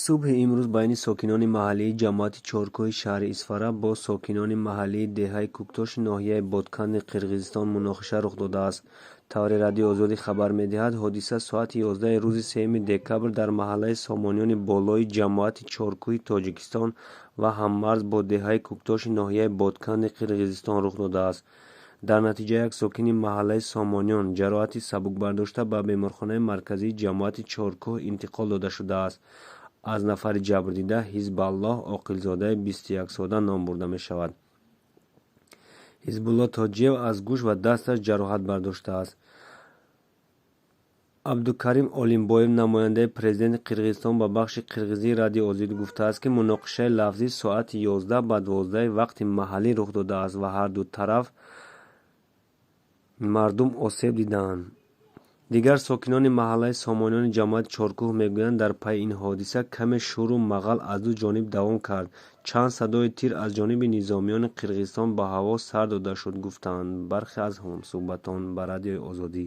субҳи имрӯз байни сокинони маҳаллии ҷамоати чоркӯҳи шаҳри Исфара бо сокинони маҳаллии деҳаи Куктоши ноҳияи Бодканди Қирғизистон муноқиша рух додааст. Тавре Радиои Озодӣ хабар медиҳад, ҳодиса соати 11 рӯзи 3 декабр дар маҳаллаи Сомониёни болои ҷамоати чоркӯҳи Тоҷикистон ва ҳаммарз бо деҳаи Куктоши ноҳияи Бодканди Қирғизистон рух додааст. дар натиҷа як сокини маҳаллаи Сомониён ҷароҳати сабук бардошта ба беморхонаи марказии ҷамоати чоркӯҳ интиқол дода шудааст. аз нафари ҷабрдида Ҳизбаллоҳ Оқилзодаи 21 сола ном бурда мешавад. Ҳизбулло Тоҷиев аз гӯш ва дасташ ҷароҳат бардоштааст. Абдукарим Олимбоев, намояндаи президенти Қирғизистон ба бахши қирғизии Радиои Озодӣ гуфтааст, ки муноқишаи лафзӣ соати 11 ба 12 вақти маҳаллӣ рух додааст ва ҳар ду тараф мардум осеб дидаанд. дигар сокинони маҳаллаи Сомониёни ҷамоати чоркӯҳ мегӯянд, дар пайи ин ҳодиса каме шӯру мағал аз ду ҷониб давом кард. чанд садои тир аз ҷониби низомиёни Қирғизистон ба ҳаво сар дода шуд, гуфтанд бархе аз ҳамсуҳбатон ба Радиои Озодӣ.